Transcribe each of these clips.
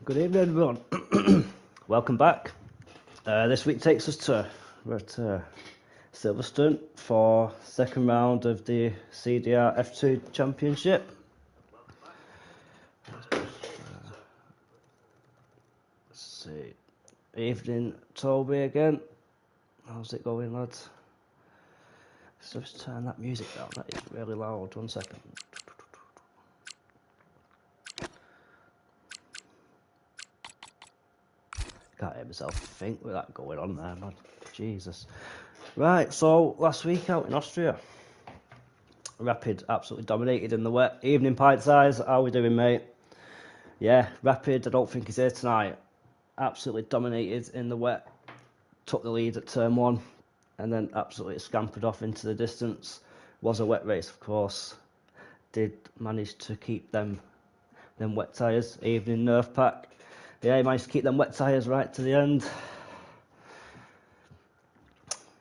Good evening, everyone. Welcome back. This week takes us to we're at Silverstone for second round of the CDR F2 Championship. Let's see. Evening, Toby again. How's it going, lads? So just turn that music down. That is really loud. 1 second. Can't hear myself think with that going on there, man. Jesus. Right, so last week out in Austria, Rapid absolutely dominated in the wet. Evening pint size, how are we doing, mate? Yeah, Rapid, I don't think he's here tonight. Absolutely dominated in the wet. Took the lead at turn 1 and then absolutely scampered off into the distance. Was a wet race, of course. Did manage to keep them wet tyres. Evening nerf pack. Yeah, he managed to keep them wet tyres right to the end.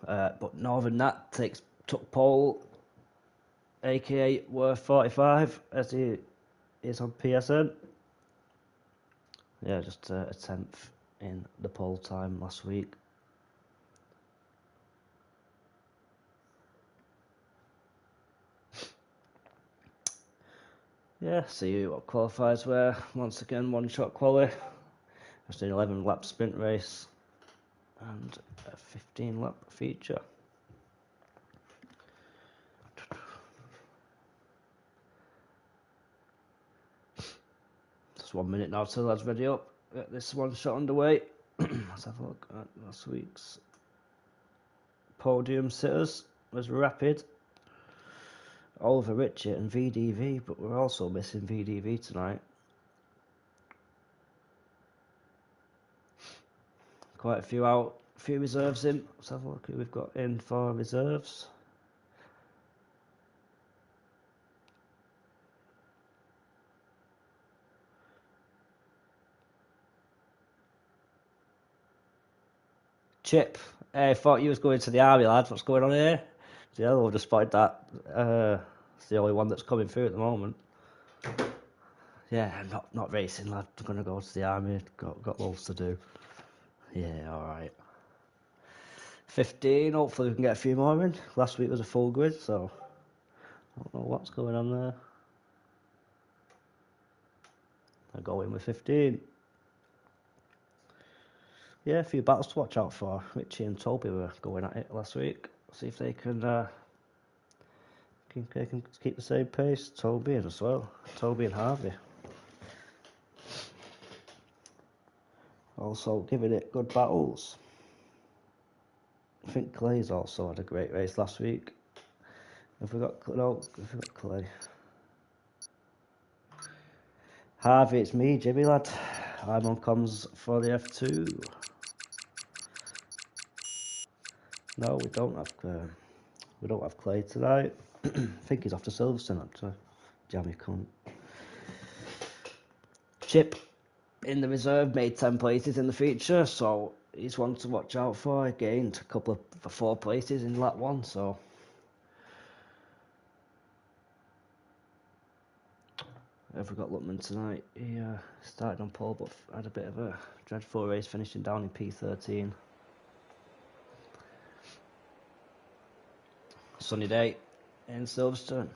But Northern Nat took pole, aka Worth 45, as he is on PSN. Yeah, just a 10th in the pole time last week. Yeah, see what qualifiers were. Once again, one shot quali. Just an 11 lap sprint race and a 15 lap feature. Just 1 minute now till that's ready up. Get this one shot underway. Let's have a look at last week's podium sitters. Was Rapid, Oliver Richard and VDV, but we're also missing VDV tonight. Quite a few out, a few reserves in. Let's have a look who we've got in for reserves. Chip, I thought you was going to the army, lad. What's going on here? Yeah, we've just spotted that. It's the only one that's coming through at the moment. Yeah, not racing, lad. I'm gonna go to the army. Got loads to do. Yeah, all right. 15. Hopefully we can get a few more in. Last week was a full grid, so I don't know what's going on there. I go in with 15. Yeah, a few battles to watch out for. Richie and Toby were going at it last week. See if they can keep the same pace. Toby as well. Toby and Harvey. Also giving it good battles. I think Clay's also had a great race last week. Have we got Clay? Harvey, it's me, Jimmy lad. I'm on comms for the F2. No, we don't have Clay tonight. I think he's off to Silverstone actually. Jammy cunt. Chip in the reserve made 10 places in the feature, so he's one to watch out for. He gained a couple of 4 places in lap 1, so have we got Lutman tonight? He started on pole but had a bit of a dreadful race, finishing down in P13. Sunny day in Silverstone.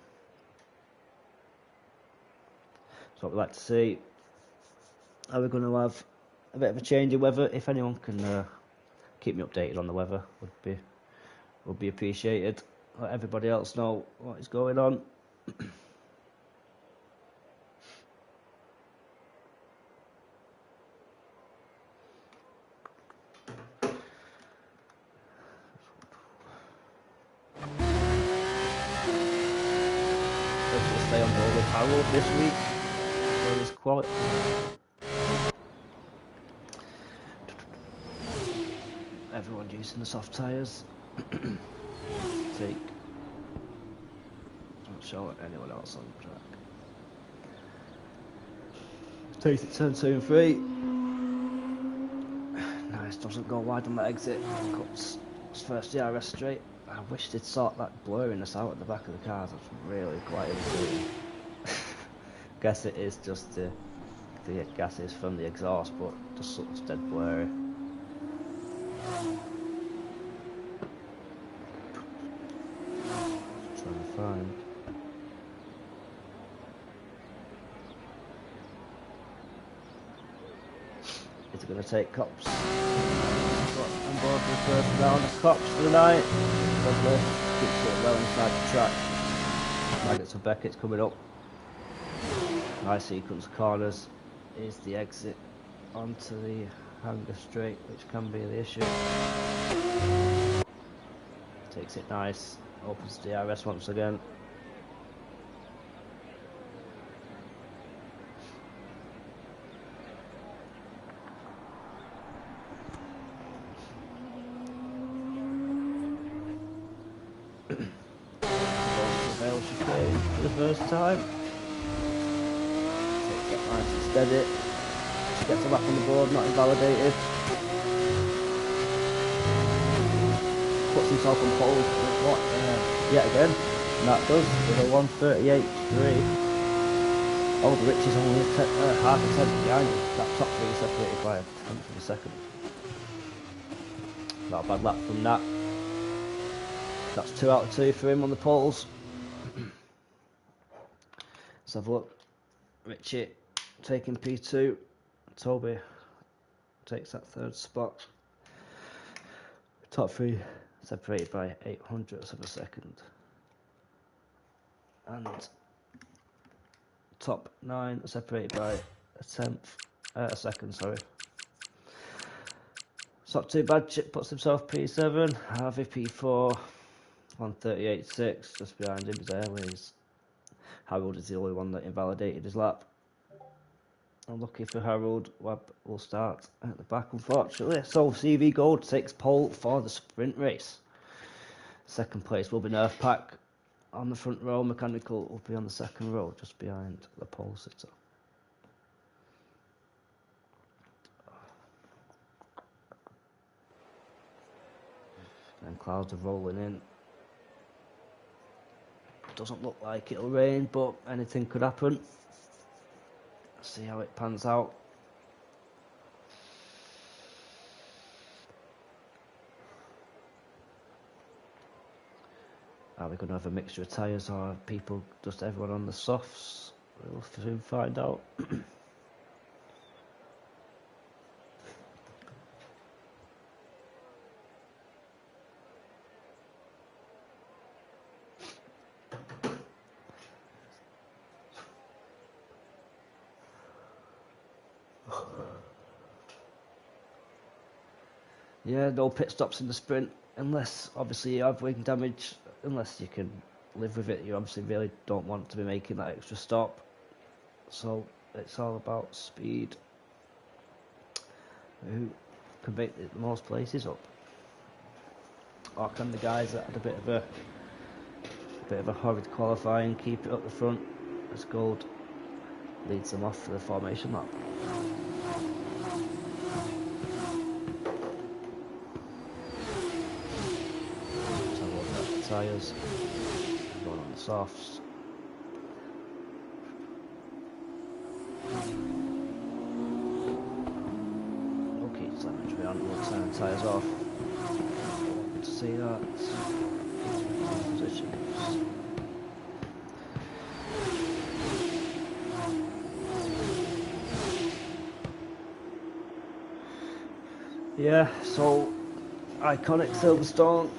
That's what we like to see. Are we going to have a bit of a change in weather? If anyone can keep me updated on the weather, would be appreciated. Let everybody else know what is going on. Stay on board with Harold this week for his quality. Everyone using the soft tyres. Take. Not show anyone else on the track. Takes it turn 2 and 3. Nice, doesn't go wide on the exit. Cuts first DRS straight. I wish they'd sort that blurriness out at the back of the cars. That's really quite irritating. Guess it is just the the gases from the exhaust, but just looks dead blurry. Trying to find. Is it going to take cops? On board for the first round of cops for the night. Lovely. Keeps it well inside the track. Maggots and Beckett's coming up. High sequence corners is the exit onto the hanger straight, which can be the issue. Takes it nice. Opens DRS once again. For the first time. Get nice and steady. She gets a lap on the board, not invalidated. Puts himself on pole yet again. And that does with a 1:38.3. Older Rich is only half a tenth behind him. That top three separated by a tenth of a second. Not a bad lap from that. That's 2 out of 2 for him on the poles. Let's have a look. Richie taking P2. Toby takes that third spot. Top three separated by 0.08 of a second. And top 9 separated by a second, sorry. It's not too bad. Chip puts himself P7. Harvey P4. 1:38.6. Just behind him is Airways. Harold is the only one that invalidated his lap. Unlucky for Harold, Webb will start at the back, unfortunately. So CV Gold takes pole for the sprint race. Second place will be Nerf Pack on the front row. Mechanical will be on the second row, just behind the pole sitter. And clouds are rolling in. Doesn't look like it'll rain, but anything could happen. See how it pans out. Are we going to have a mixture of tyres, or are people, just everyone on the softs? We'll soon find out. Yeah, no pit stops in the sprint, unless obviously you have wing damage, unless you can live with it. You obviously really don't want to be making that extra stop. So it's all about speed. Who can make the most places up? Or can the guys that had a bit of a horrid qualifying keep it up the front as Gold leads them off for the formation lap? Tyres going on the softs. Okay, so that means we aren't going to turn the tyres off. Good to see that. Positions. Yeah, so iconic Silverstone,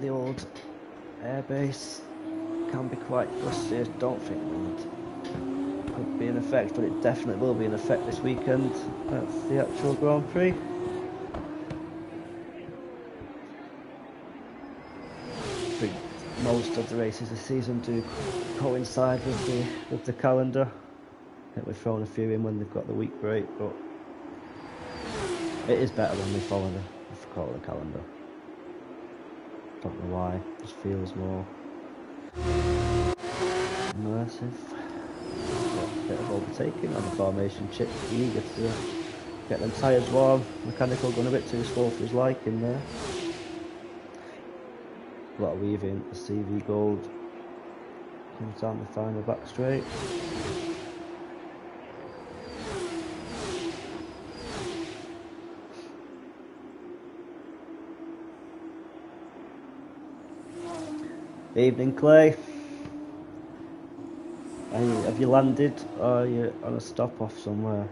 the old airbase, can be quite gusty. I don't think wind could be in effect, but it definitely will be in effect this weekend at the actual Grand Prix. I think most of the races this season do coincide with the calendar. I think we've thrown a few in when they've got the week break, but it is better when we follow the calendar. Don't know why, just feels more immersive. A bit of overtaking on the formation. Chip eager to get them tyres warm. Mechanical going a bit too slow for his liking there. A lot of weaving. The CV Gold comes down the final back straight. Evening, Clay. Have you landed, or are you on a stop off somewhere?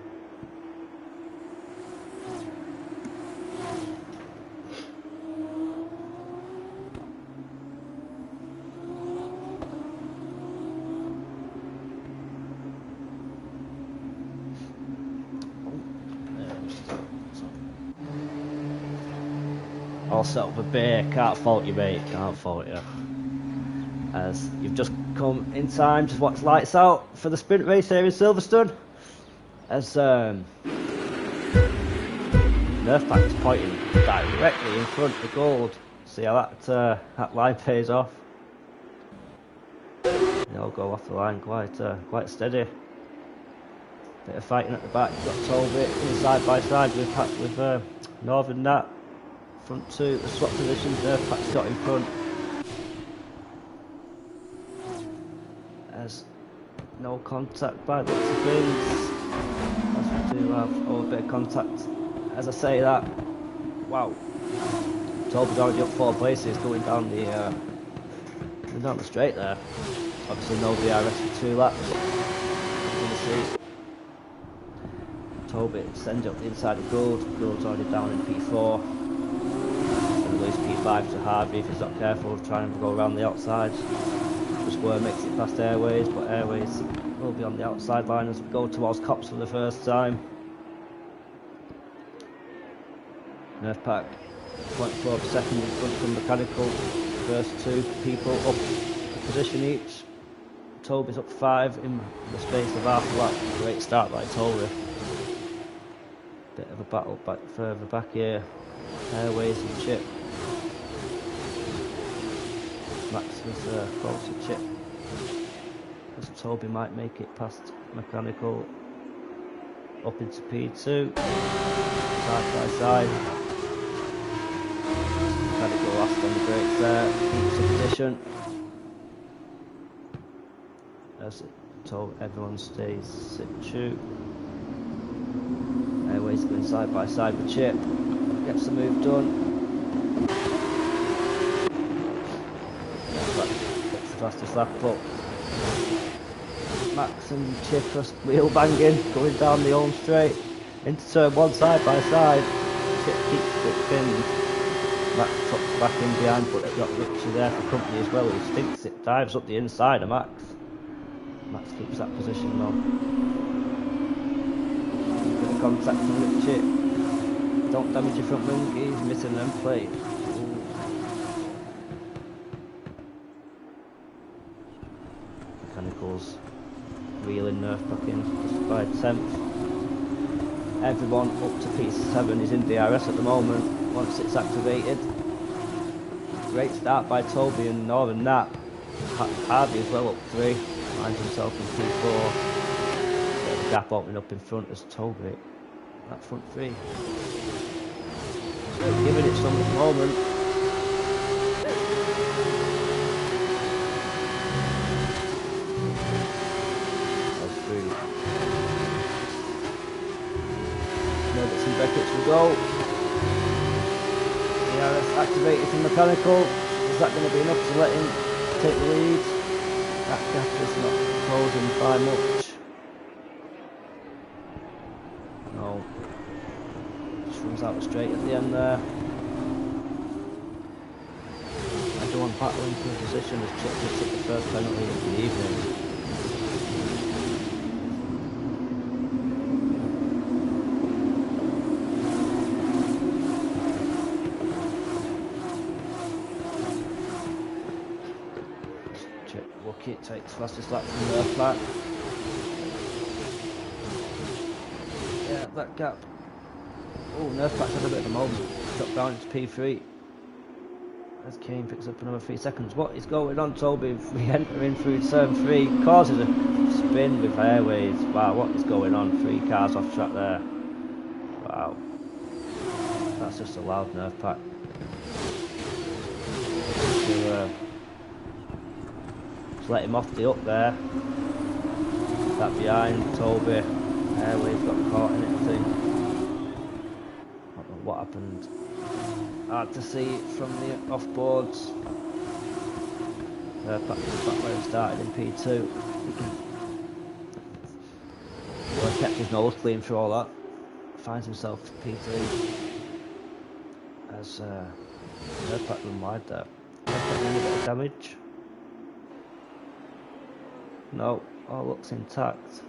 All set up a beer. Can't fault you, mate. Can't fault you. As you've just come in time to watch lights out for the sprint race here in Silverstone. As Nerfpack is pointing directly in front of gold. See how that line pays off. They all go off the line quite steady. Bit of fighting at the back. You've got Toby in side by side with Northern Nat. Front two, the swap positions. Nerfpack's got in front. As no contact by the looks of things. As we do have a bit of contact. As I say that, wow, Toby's already up 4 places going down the straight there. Obviously no DRS for 2 laps. You can see Toby sends up the inside of Gould. Gould's already down in P4. And lose P5 to Harvey if he's not careful, trying to go around the outside. Square makes it past Airways, but Airways will be on the outside line as we go towards Cops for the first time. Nerfpack 0.4 per second in front from Mechanical. First 2 people up a position each. Toby's up 5 in the space of half a lap. Great start by Toby. Bit of a battle back further back here. Airways and Chip. Max was close to Chip. As Toby might make it past Mechanical. Up into P2. Side by side. Mechanical last on the brakes there. Keeps the position. As everyone stays situ. Airways going side by side with Chip. Gets the move done. Gets the fastest lap up. Max and Chip are wheel banging, going down the home straight. Into turn 1 side by side. Chip keeps it pinned. Max tucks back in behind, but they've got Richie there for company as well. He stinks it, dives up the inside of Max. Max keeps that position though. Bit of contact from Richie. Don't damage your front wing, he's missing them plate. Mechanicals reeling Nerfpack in just by 10th. Everyone up to P7 is in DRS at the moment once it's activated. Great start by Toby and Northern Nat. Harvey as well up 3. Finds himself in P4. Bit of a gap opening up in front as Toby. That front 3. Giving it some at the moment. That's through. Nuggets and Beckett will go. DRS activated from Mechanical. Is that going to be enough to let him take the lead? That gap is not closing by much. No. Just runs out straight at the end there. Everyone battling for position as Chip picks up the first penalty of the evening. It takes fastest lap from Nerfpack. Yeah, that gap. Oh, Nerfpack's had a bit of a moment. Dropped down into P3. As Kane picks up another 3 seconds. What is going on, Toby? Re-entering through turn 3. Causes a spin with Airways. Wow, what is going on? 3 cars off track there. Wow. That's just allowed Nerfpack. Just let him off the up there. That behind Toby. Airways got caught in it, I think. Don't know what happened. Hard to see from the off boards. Back where he started in P2. Well, he kept his nose clean through all that. Finds himself P3 as Pack run wide there. Getting a bit of damage. No, all looks intact.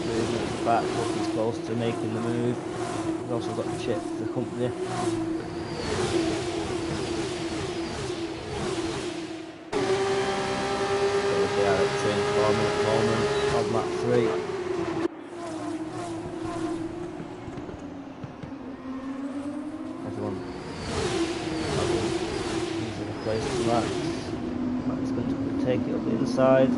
Movement at the back, looking close to making the move. He's also got the chip for the company. They are at train corner at the moment on lap 3. Everyone using a place to Max. Max is going to take it up the inside.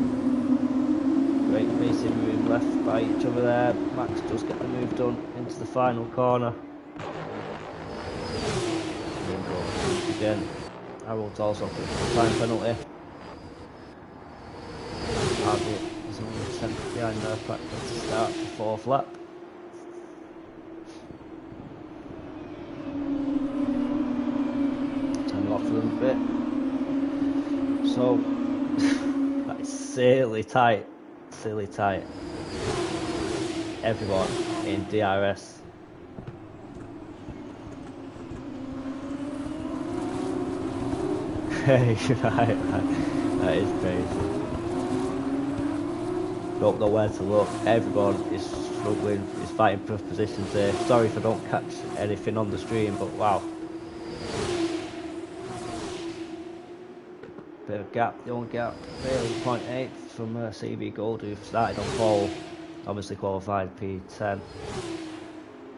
Great racing move left by each other there. Max does get the move done into the final corner. Again, Harold's also put the time penalty. Harvey is only 10th behind their practice to start the 4th lap. Time off a little bit. So, that is silly tight. Silly tight. Everyone in DRS. Right. That is crazy. Don't know where to look. Everyone is struggling, is fighting for positions there. Sorry if I don't catch anything on the stream, but wow. Bit of gap, the only gap, barely 0.8 from CB Gold, who started on pole, obviously qualified P10.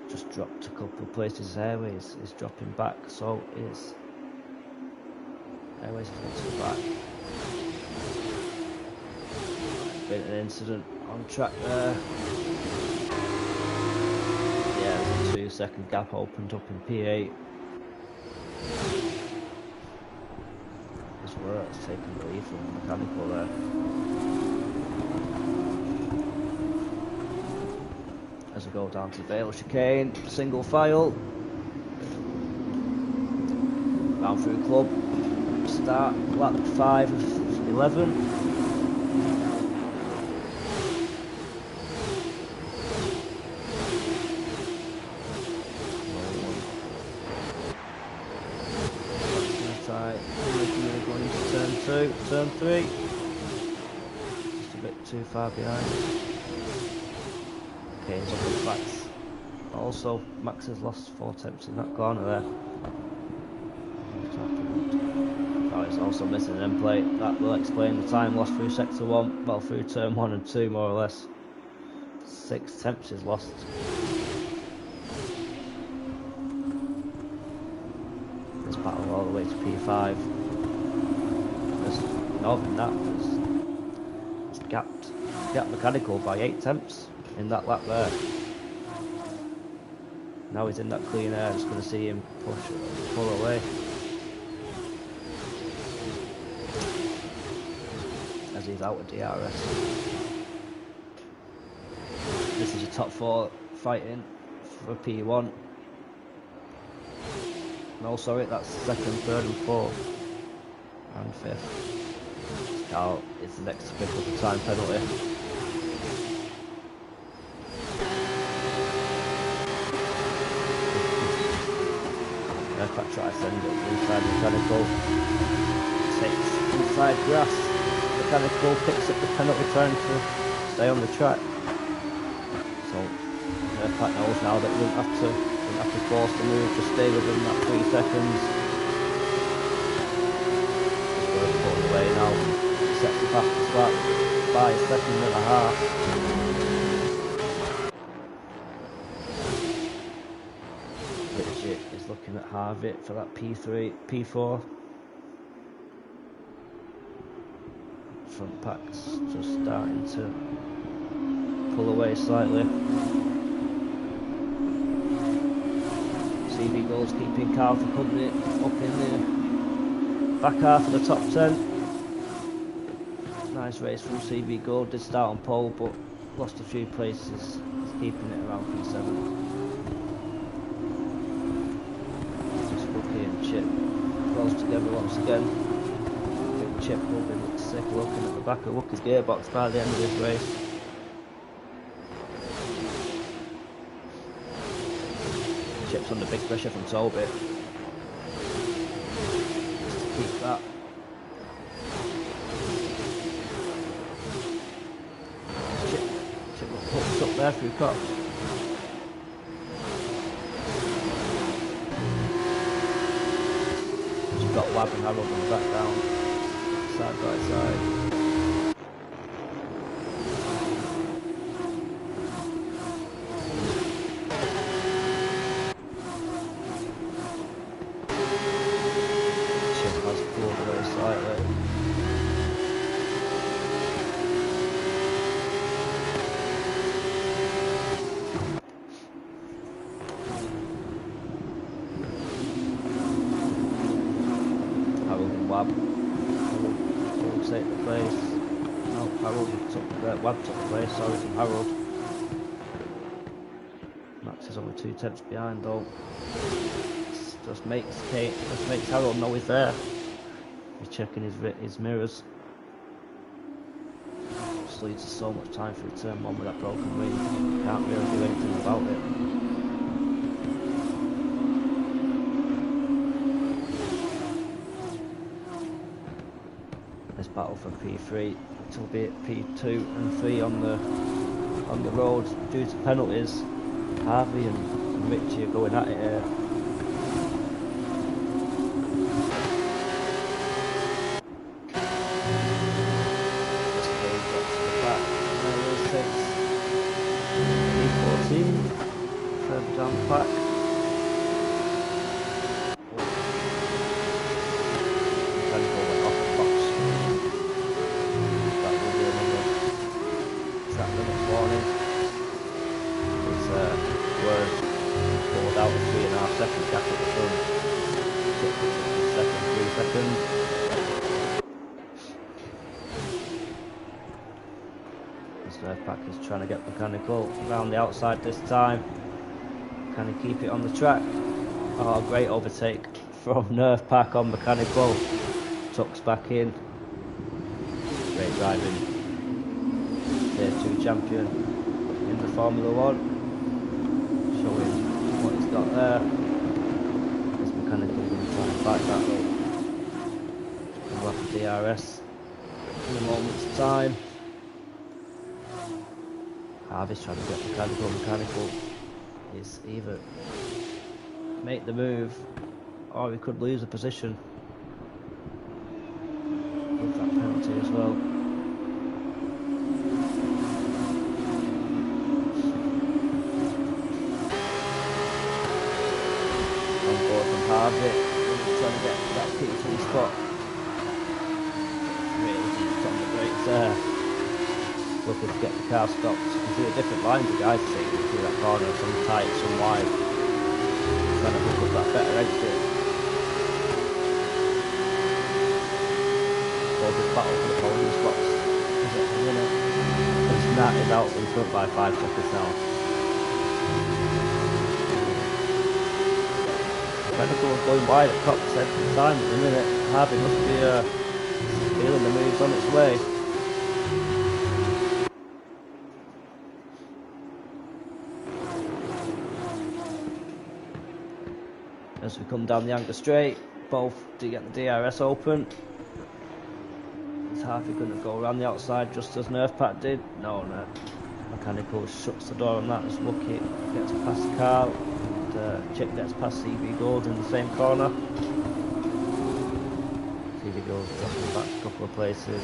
Just dropped a couple of places. Airways is dropping back, so is Airways is to the back. Been an incident on track there. Yeah, there's a 2-second gap opened up in P8. This work's taking the lead from the mechanical there. As we go down to the Vale chicane, single file. Round through club. Start lap 5 of 11. Going into turn 2, turn 3. Just a bit too far behind. Okay, he's up with Max. Also, Max has lost 4 attempts in that corner there. Oh, he's also missing an end plate. That will explain the time lost through sector 1, well, through turn 1 and 2 more or less. 6 attempts is lost. This battle all the way to P5. Not even that, it's gapped mechanical by 8 attempts in that lap there. Now he's in that clean air, just going to see him pull away. As he's out of DRS. This is your top 4 fighting for P1. No, sorry, that's 2nd, 3rd and 4th. And 5th. Carl is the next to pick up a time penalty. Aircraft tries to send it inside mechanical. Takes inside grass. Mechanical picks up the penalty trying to stay on the track. So Aircraft knows now that he wouldn't have to force the move, just stay within that 3 seconds. He's going to pull away now. Sets the fastest lap by a second and a half. Richie is looking at Harvey for that P3, P4. Front pack's just starting to pull away slightly. CB Gold's keeping Carl for company up in the back half of the top 10. Nice race from CB Gold, did start on pole but lost a few places, he's keeping it around P7. Just Bucky and Chip close together once again. I think Chip will be sick looking at the back of Wookie's gearbox by the end of this race. Chip's under big pressure from Toby. Just to keep that. Chip was hooked up there through Cox. Just got Wab and Harold on the back down, side by side. Webb took the place, sorry, from Harold. Max is only 2/10 behind though. Just makes Harold know he's there. He's checking his mirrors. Just leads to so much time through turn 1 with that broken wing. Can't really do anything about it. This battle for P3. It'll be at P2 and 3 on the road due to penalties. Harvey and Richie are going at it here. P14 further down the pack. Second gap at the front. Second, 3 seconds. This Nerf pack is trying to get Mechanical around the outside this time. Can he keep it on the track? Oh, great overtake from Nerf pack on Mechanical. Tucks back in. Great driving. Tier 2 champion in the Formula 1. Showing what he's got there. Mechanical going to try and fight that up. We'll have the DRS in a moment's time. Harvey's trying to get Mechanical is either make the move or he could lose a position with that penalty as well. Harvey trying to get that P3 spot. Really deep on the brakes there. Looking to get the car stopped. You can see a different lines of guys taking through that corner, some tight, some wide. Trying to hook up that better exit. All this battle for the podium spots. Is it a minute? It's Nat is out in front by 5 seconds now. Mechanical was going wide at Cox every time at the minute. Harvey must be feeling the moves on its way. As we come down the Anchor Straight, both do get the DRS open. Is Harvey going to go around the outside just as Nerf Pack did? No. Mechanical shuts the door on that as Wookie gets past Carl. Chip gets past CB Gold in the same corner. CB Gold's dropping back a couple of places.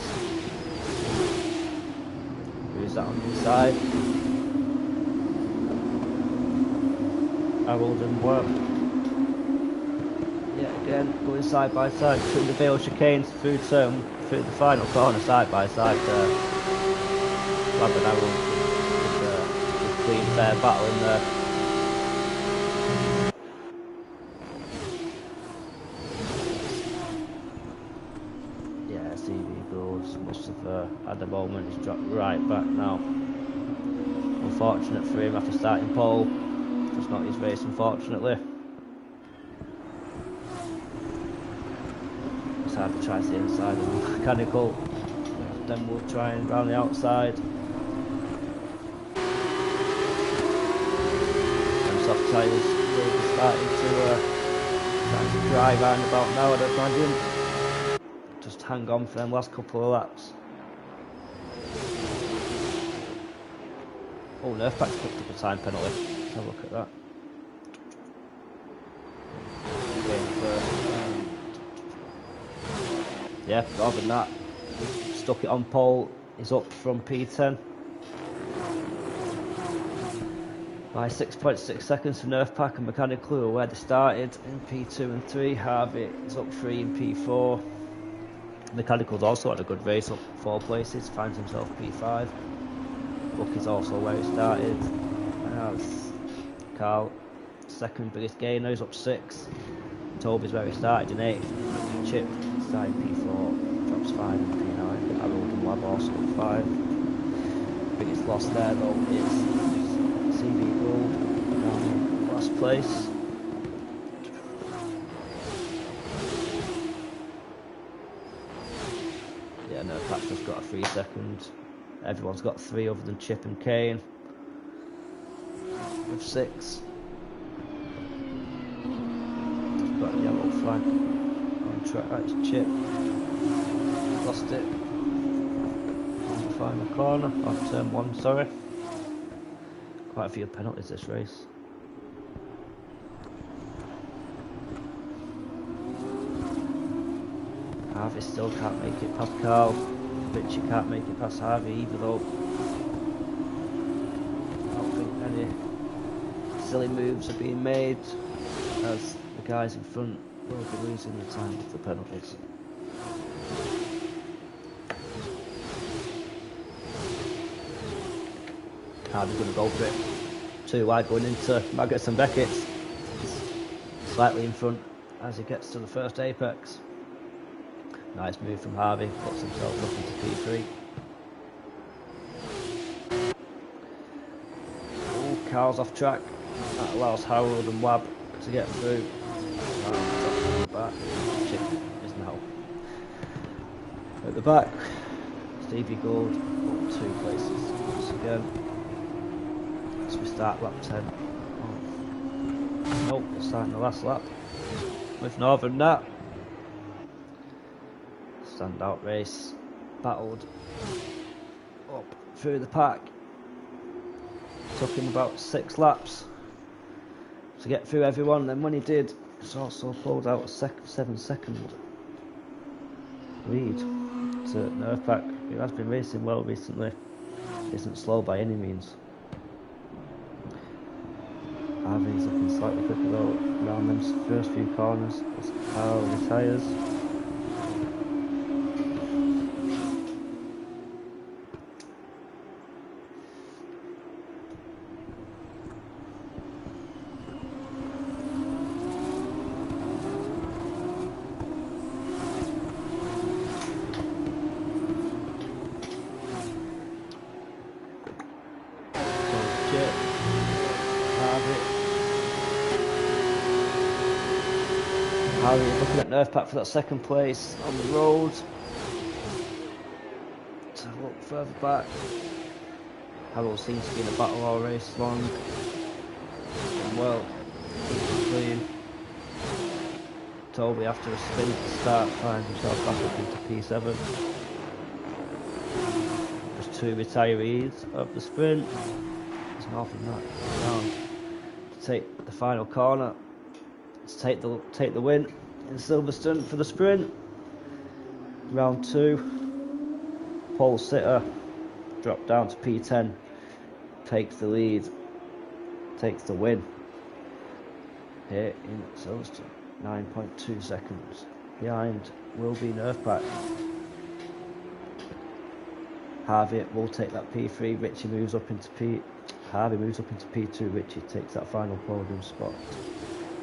Who's that on the inside? Harold and Webb. Yeah, again, going side by side through the Vale chicanes through the final corner side by side. Webb and Harold with a clean, fair battle in there. Must have had a moment. He's dropped right back now. Unfortunate for him after starting pole. Just not his race, unfortunately. I'd try the inside of the mechanical. Then we'll try and round the outside. Them soft tyres will be starting to dry round about now, I'd imagine. Just hang on for them last couple of laps. Oh, Nerfpack's picked up a time penalty. Let's have a look at that. Yeah, rather than that, stuck it on pole. He's up from P10 by 6.6 seconds for Nerfpack and Mechanical, who are where they started in P2 and 3. Harvey is up 3 in P4. Mechanical's also had a good race, up 4 places, finds himself P5. Bucky's also where he started. And Carl, second biggest gainer, he's up 6. Toby's where he started in 8th. Chip started P4, drops 5 in P9. Harold and Webb also up 5. Biggest loss there though is CV Gold down in last place. Yeah, no, Pat's just got a 3 second. Everyone's got 3 other than Chip and Kane with 6. Got a yellow flag on track. That's Chip. Lost it on the final corner, on turn 1, sorry. Quite a few penalties this race. Harvey still can't make it past Carl. Richie can't make it past Harvey either though. I don't think any silly moves are being made, as the guys in front will be losing the time with the penalties. Harvey's going to go for it. 2 wide going into Maggots and Beckett's. Slightly in front as he gets to the first apex. Nice move from Harvey, puts himself up into P3. Oh, Carl's off track. That allows Harold and Webb to get through. Back. Chip is now at the back. Stevie Gould up 2 places once again. As we start lap 10. Oh. Nope, we're starting the last lap with Northern Nat. Standout race, battled up through the pack. Took him about 6 laps to get through everyone. Then when he did, he's also pulled out a 7-second lead to Nerfpack, who has been racing well recently. Isn't slow by any means. Harvey's looking slightly quicker though around them first few corners as Carl retires. Harvey looking at Nerfpack for that second place on the road. To look further back. Harold seems to be in a battle all race long. And well, clean. Toby after a spin at the start finds himself back up into P7. Just 2 retirees of the sprint. There's nothing that round to take the final corner. To take the win in Silverstone for the sprint. Round 2, pole sitter dropped down to P10, takes the lead, takes the win here in Silverstone. 9.2 seconds behind will be Nerfpack. Harvey will take that P3. Richie moves up into Harvey moves up into P2. Richie takes that final podium spot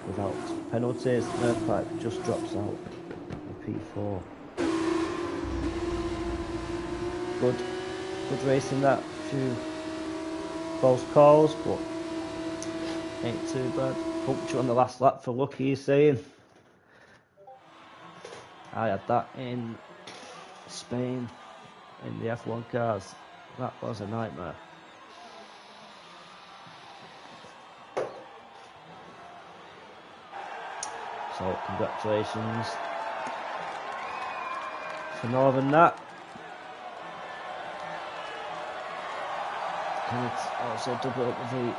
without penalties. Nerfpack just drops out in P4. Good racing that. Few close calls, but ain't too bad. Puncture on the last lap for Lucky, he's saying. I had that in Spain in the F1 cars. That was a nightmare. So congratulations for Northern Nat. And it's also double up with the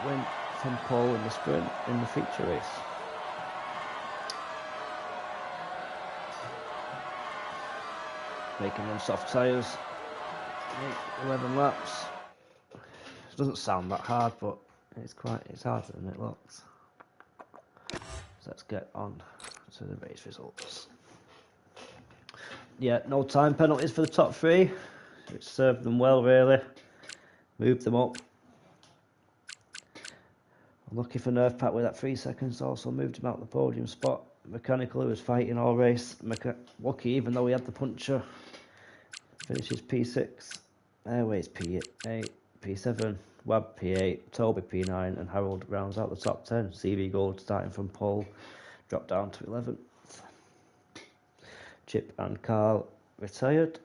win from Paul in the sprint in the feature race. Making them soft tyres, 11 laps. It doesn't sound that hard, but it's harder than it looks. So let's get on to the race results. Yeah, no time penalties for the top three. It served them well, really. Moved them up. Unlucky for Nerf Pack with that 3 seconds, also moved him out the podium spot. Mechanical, who was fighting all race. Lucky, even though he had the puncher. Finishes P6. Airways P8, P7. Wab P8, Toby P9, and Harold rounds out the top 10. CV Gold starting from pole, dropped down to 11th. Chip and Carl retired.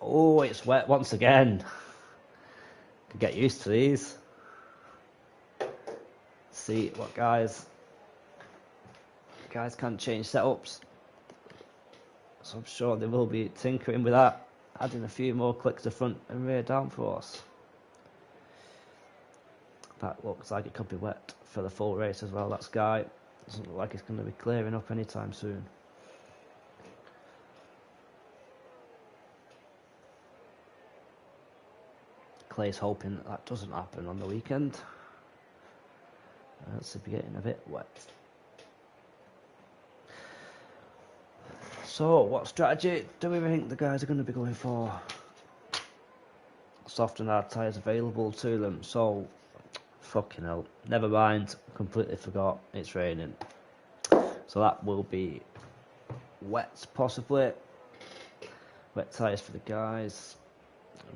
Oh, it's wet once again. Can get used to these. See what guys can't change setups. So I'm sure they will be tinkering with that, adding a few more clicks to front and rear downforce. That looks like it could be wet for the full race as well. That sky doesn't look like it's going to be clearing up anytime soon. Clay's hoping that doesn't happen on the weekend. It's be getting a bit wet. So, what strategy do we think the guys are going to be going for? Soft and hard tyres available to them. So, fucking hell. Never mind. Completely forgot. It's raining. So that will be wet, possibly. Wet tyres for the guys.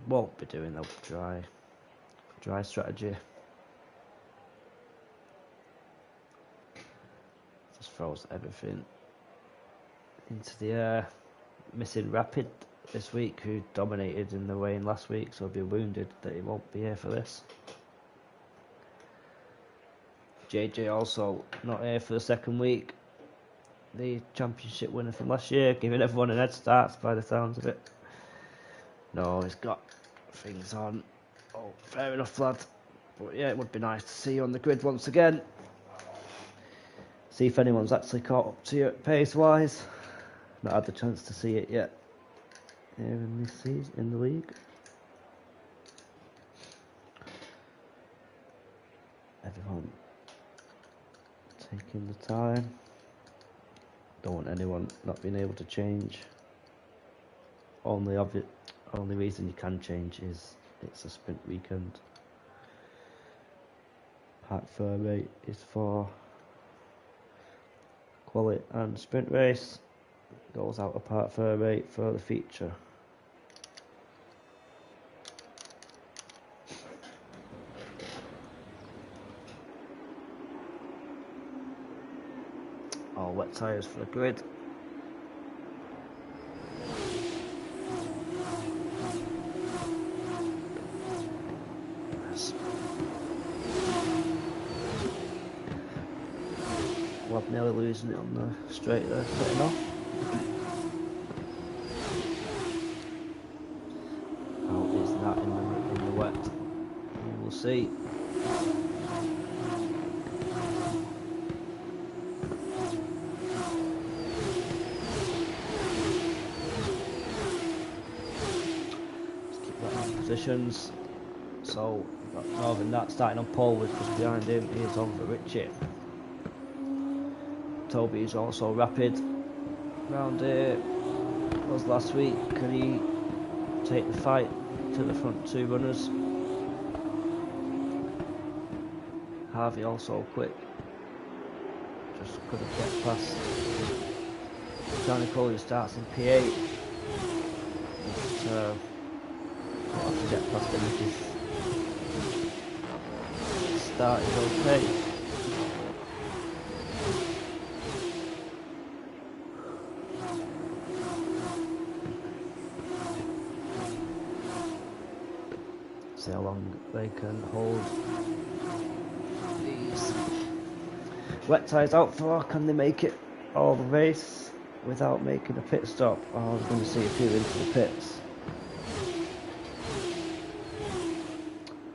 Won't be doing the dry strategy. Just throws everything into the air. Missing Rapid this week, who dominated in the rain last week, so he'll be wounded that he won't be here for this. JJ also not here for the second week. The championship winner from last year, giving everyone an head start by the sounds of it. No, he's got things on. Oh, fair enough, lad. But yeah, it would be nice to see you on the grid once again. See if anyone's actually caught up to you pace-wise. Not had the chance to see it yet here in this season, in the league. Everyone taking the time. Don't want anyone not being able to change. Only reason you can change is it's a sprint weekend. Part 4 is for quali and sprint race. Goes out of part 4 for the feature. All wet tyres for the grid. Well, nearly losing it on the straight there, cutting off. How is that in the wet? We will see. Let's keep that in positions. So we've got Northern Nat starting on pole with just behind him. He's on for Richie. Toby is also rapid round here. Was last week. Can he take the fight to the front two runners? Harvey also quick. Just couldn't get past Mechanical, who starts in P8. But, we'll have to get past him if he's start is okay. See how long they can hold these wet tyres out for. Can they make it all the race without making a pit stop? Oh, we're going to see a few into the pits.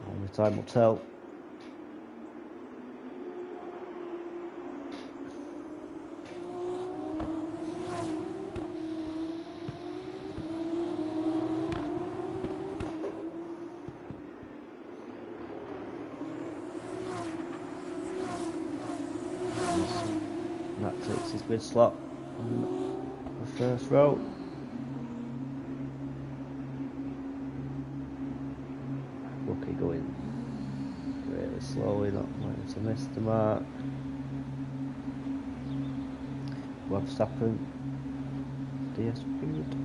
Only time will tell. That takes his grid slot on the first row. Rookie going really slowly, not wanting to miss the mark. Verstappen, DS speed.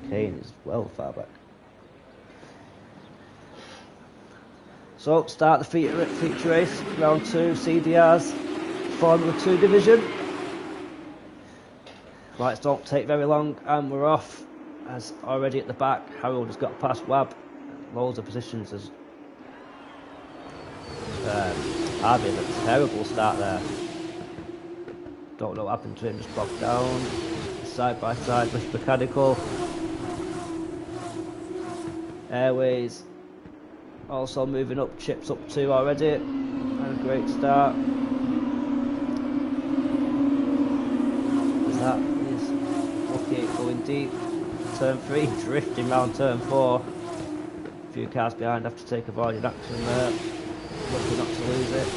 Kane is well far back. So start the feature race, round 2, CDRs, Formula 2 division. Lights don't take very long, and we're off. As already at the back, Harold has got past Wab. Loads of positions as Harvey, a terrible start there. Don't know what happened to him, just bogged down. Side by side with Mechanical. Airways also moving up, Chips up 2 already. And a great start. That is Lucky going deep. Turn 3, drifting round turn 4. A few cars behind have to take avoided action there. Lucky not to lose it.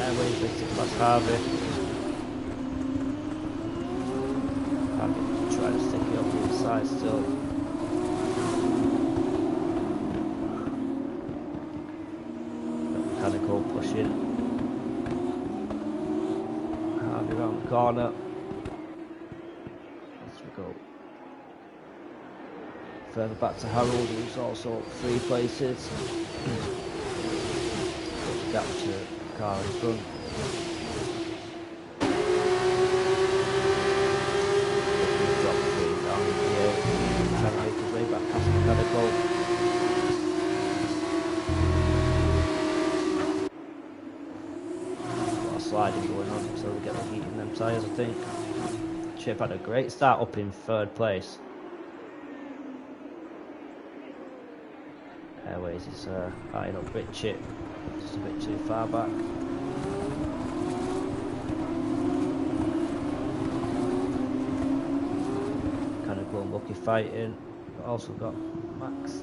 Airways makes it past Harvey. Harvey trying to stick it up the inside still. Mechanical pushing. Harvey round the corner. Go further back to Harold, who's also up 3 places. Gap to car in front. He's dropped 3 down here, trying to make his way back past Mechanical. A lot of sliding going on until they get the heat in them tyres, I think. Chip had a great start up in 3rd place. Airways is eyeing up Brit Chip, just a bit too far back. Mechanical and Lucky fighting, but also got Max.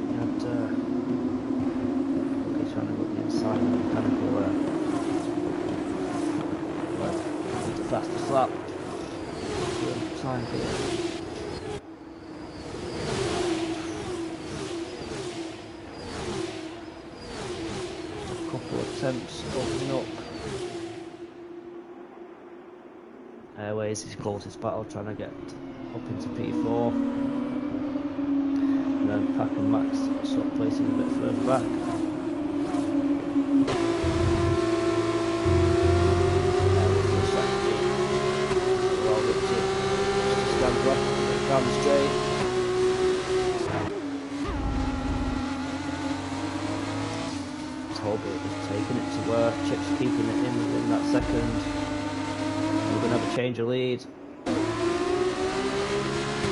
He had Lucky trying to look the inside of Mechanical there. Fastest lap. Time here. A couple of attempts opening up. Airways is closest battle, trying to get up into P4. And then Pack and Max sort of placing a bit further back. Down the straight. Toby is taking it to work. Chip's keeping it in within that second. We're going to have a change of lead.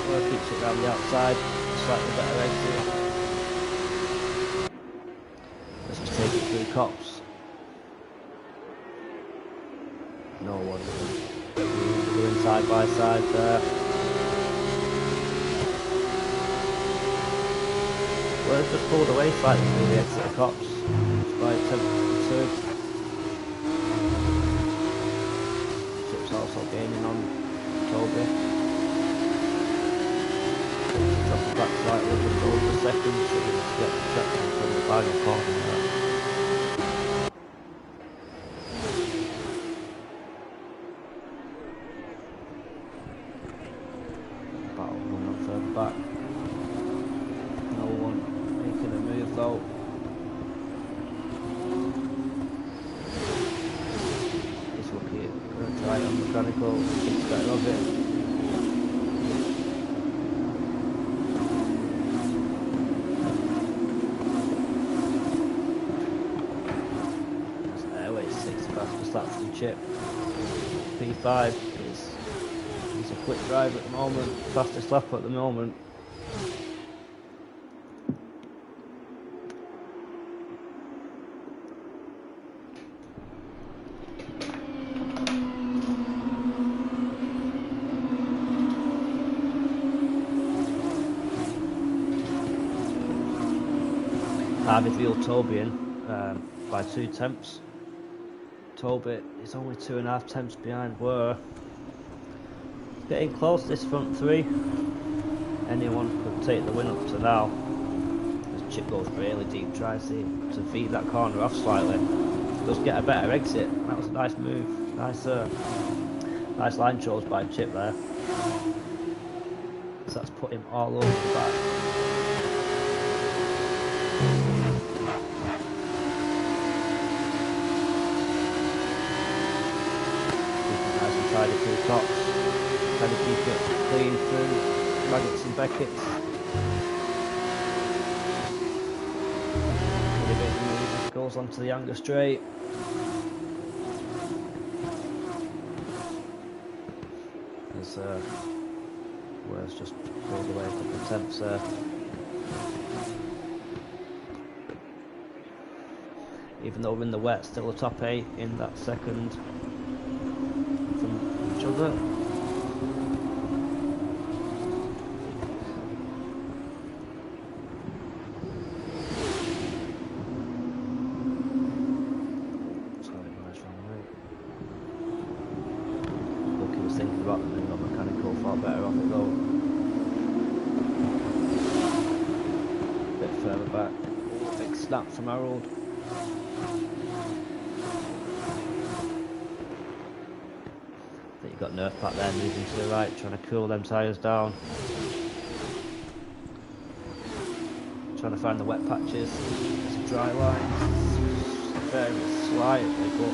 Work keeps it around the outside. Slightly better exit. Let's just take it through cops. No one. Doing side by side there. Well, it's just pulled away slightly through the exit of cops by attempt 2. Chip's also gaining on Toby. Dropping back slightly, just over a second, so we just get protection from the final corner there. Battle going on further back. No one mechanical, keeps better of it. Airway 6 fastest lap from Chip. P5 he's a quick driver at the moment, fastest lap at the moment. Harveyfield Toby in by 2 tenths. Toby is only 2.5 tenths behind Were. Getting close this front 3. Anyone could take the win up to now. As Chip goes really deep, tries to feed that corner off slightly. Does get a better exit. That was a nice move. Nice line chose by Chip there. So that's put him all over the back. Tidy through tops, trying to keep it clean through Maggots and Beckett's. Goes onto the Younger straight. As Where's just pulled away a couple of tenths there. Even though we're in the wet, still a top 8 in that second. Each other. Sorry, nice wrong way. Lucky was thinking about the move on mechanical, far better off it though. Bit further back. Big snap from Harold. You've got Nerf Pack there moving to the right, trying to cool them tyres down. Trying to find the wet patches. There's a dry line. Very slightly, but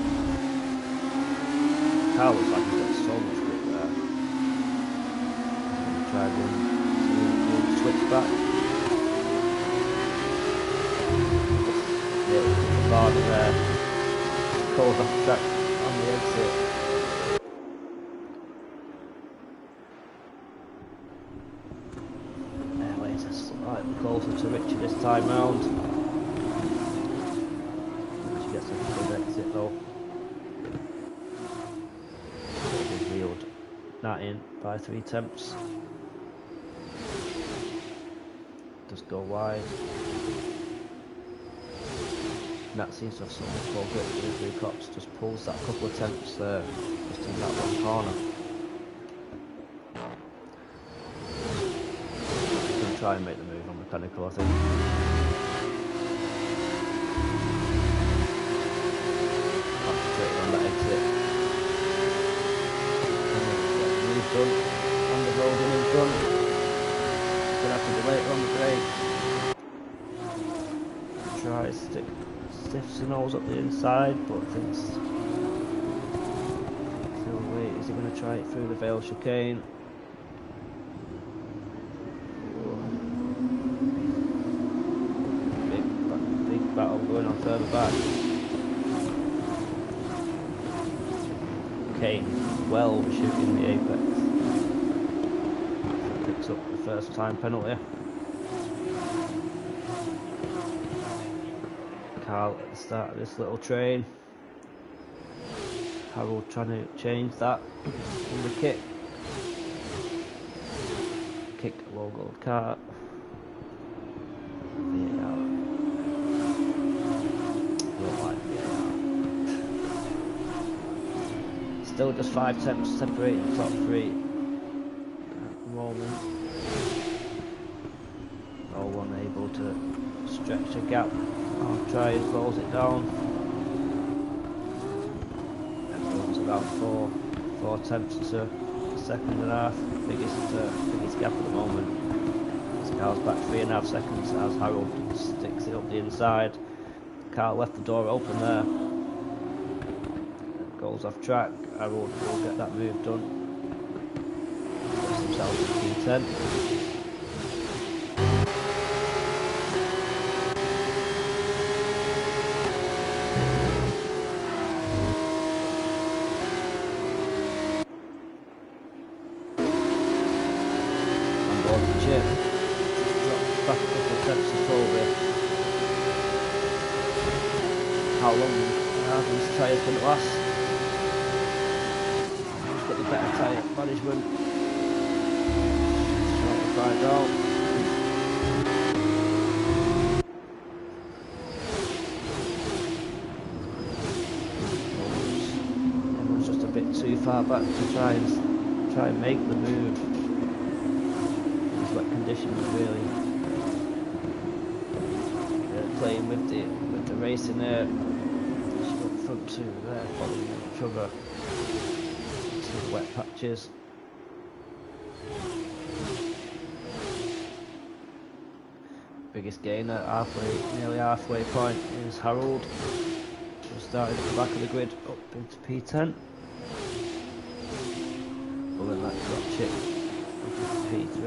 Carl looks like he's got so much grip there. Try one, switch back. Yeah, the barber there. Cold off the track on the exit. Closer to Richard this time round. She gets a good exit though. He's wheeled that in by 3 tenths. Does go wide. That seems to have so much more grip with the 3 cops. Just pulls that couple of tenths there, just in that one corner. Try and make the move on mechanical, I think. Concentrated on that exit. And then get the move done on the road in front. Gonna have to be later on the brake. Try stiffs the nose up the inside, but thinks still wait. Is he gonna try it through the Vale chicane? Battle going on further back. Kane well overshooting the apex. Picks up the first time penalty. Carl at the start of this little train. Harold trying to change that in the kick. Kick a low gold cart. Still just 5 tenths separating the top 3 at the moment. No one able to stretch the gap. I'll try and close it down. Everyone's about 4 tenths to a second and a half. Biggest gap at the moment. This car's back 3.5 seconds as Harold sticks it up the inside. Car left the door open there. goes off track. Harold will get that move done. Gets himself to P10. On board the chip. Drops back a couple of steps to Toby. How long are these tyres going to last? Who's got the better tyre management? Trying to find out. Everyone's just a bit too far back to try and make the move. These wet conditions really playing with the racing there. Front two there, following each other. Some wet patches. Biggest gainer nearly halfway point is Harold. Who started at the back of the grid up into P10. But then that drop chip up into P3.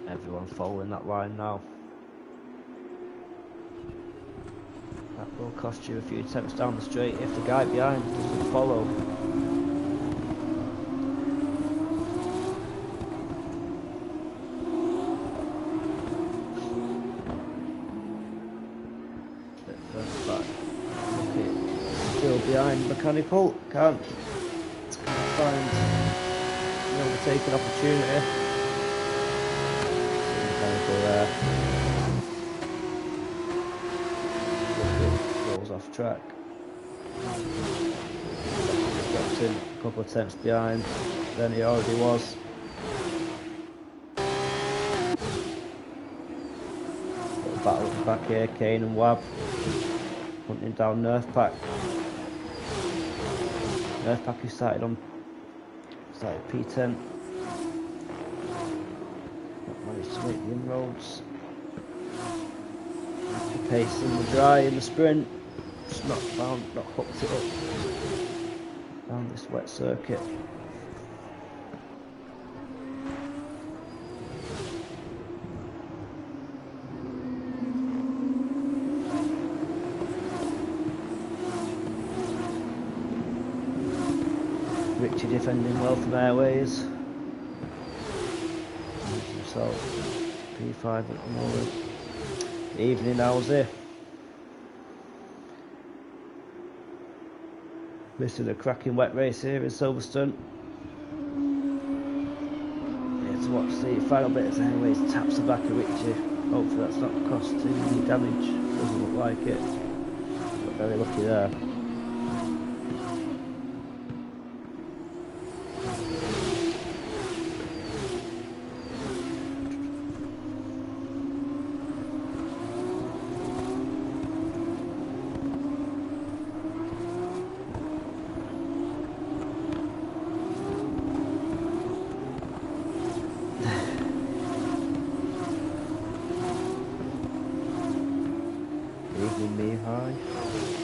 Everyone following that line now. That will cost you a few attempts down the straight if the guy behind doesn't follow. Bit further back. Okay, still behind Mechanical. Can't find an overtaking opportunity. Mechanical there. Off track. Dropped in a couple of attempts behind than he already was. Little battle at the back here, Kane and Wab hunting down Nerfpack. Nerfpack who started P10. Not managed to make the inroads. The pace in the dry in the sprint. Just not hooked it up down this wet circuit. Richie defending well from Airways. Himself P5 at the moment. Evening hours here. Missing a cracking wet race here in Silverstone. Here to watch the final bit as Airways taps the back of Richie. Hopefully that's not cost him any damage. Doesn't look like it. But very lucky there.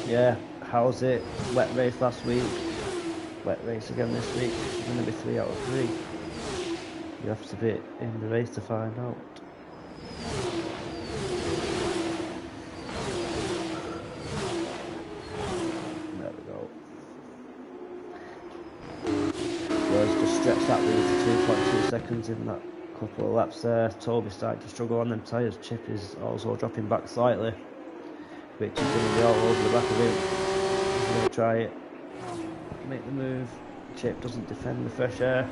Yeah, how's it? Wet race last week, wet race again this week. It's going to be 3 out of 3. You have to be in the race to find out. There we go. Rose just stretched that lead to 2.2 seconds in that couple of laps there. Toby started to struggle on them tyres. Chip is also dropping back slightly. Which is going to be all over the back of him. He's going to try it, make the move. Chip doesn't defend the fresh air,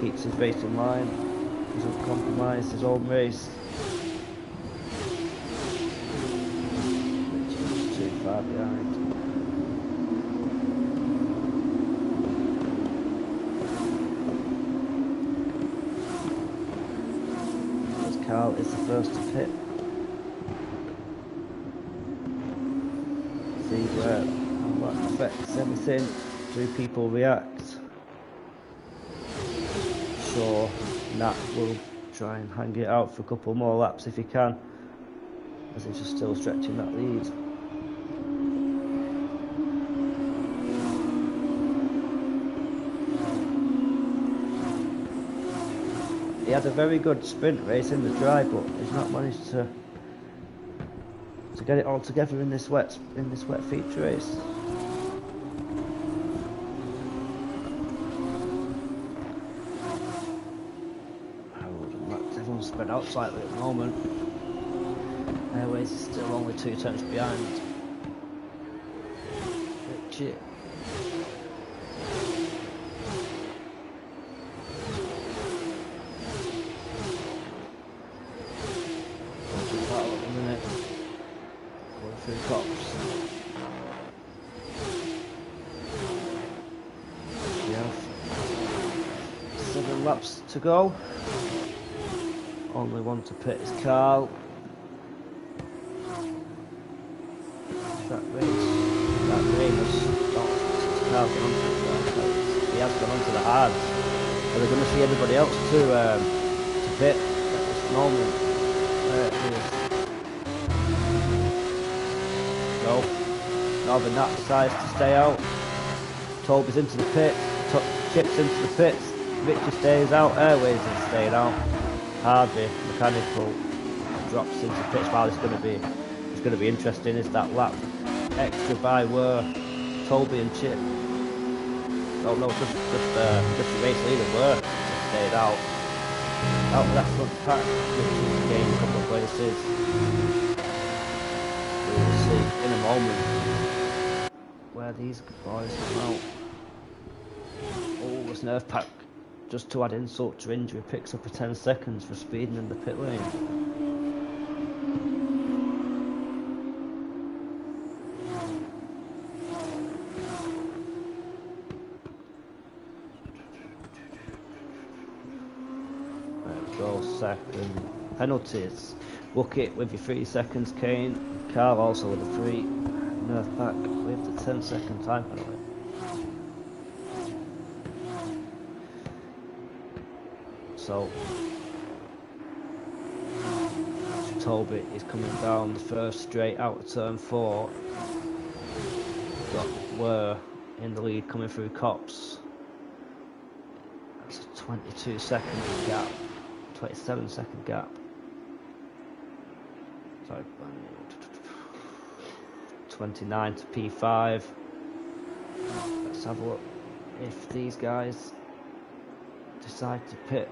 keeps his race in line, doesn't compromise his own race. Which is too far behind. As Carl is the first to pit. See how that affects everything. Do people react? Sure, Nat will try and hang it out for a couple more laps if he can. as he's just still stretching that lead. He had a very good sprint race in the dry, but he's not managed to get it all together in this wet feature race. Harold and Max, everyone's spread out slightly at the moment. Airways is still only 2 turns behind. Richie. Through Cops. We have 7 laps to go. Only one to pit is Carl. That rain has stopped since Carl got onto the he has gone onto the hard. Are they going to see everybody else to pit at this moment? There it is. No, Northern Nat decides to stay out. Toby's into the pits, Chip's into the pits, Richie stays out, Airways is staying out. Harvey, Mechanical, drops into the pits. Wow, it's going to be interesting. Is that lap extra by were Toby and Chip? Oh no, just the race leader were stayed out of that front pack. Richie's gained a couple of places. In a moment where these boys come out. Oh, this nerve pack, just to add insult to injury, picks up a 10 seconds for speeding in the pit lane. There we go, second. Penalties. Book it with your 3 seconds, Kane. Carl also with a 3. Nerf pack with the 10-second time penalty. So Toby is coming down the first straight out of turn 4. Got Were in the lead coming through Cops. That's a 22-second gap. 27-second gap. Sorry, 29 to P5. Let's have a look if these guys decide to pit.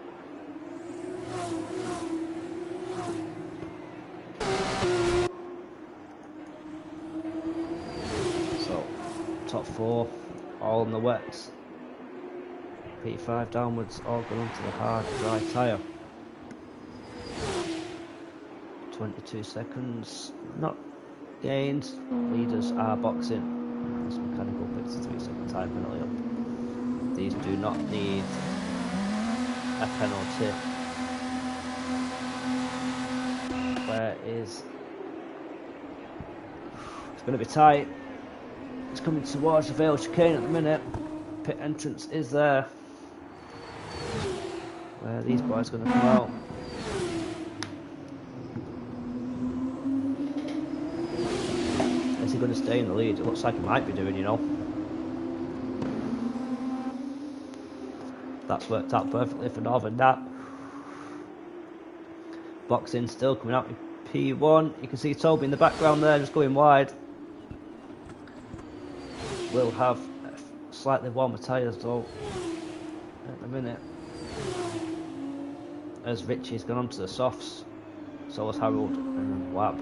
So, top 4, all in the wets. P5 downwards, all going onto the hard dry tyre. 22 seconds, not gained. Leaders are boxing. This Mechanical picks a 3-second time penalty up. These do not need a penalty. Where is... It's going to be tight. It's coming towards the Vale chicane at the minute. Pit entrance is there. Where are these boys going to come out? Is he going to stay in the lead? It looks like he might be doing, you know. That's worked out perfectly for Northern Nat. Boxing still coming out in P1. You can see Toby in the background there, just going wide. We'll have slightly warmer tyres though at the minute. As Richie's gone onto the softs, so has Harold and Wab.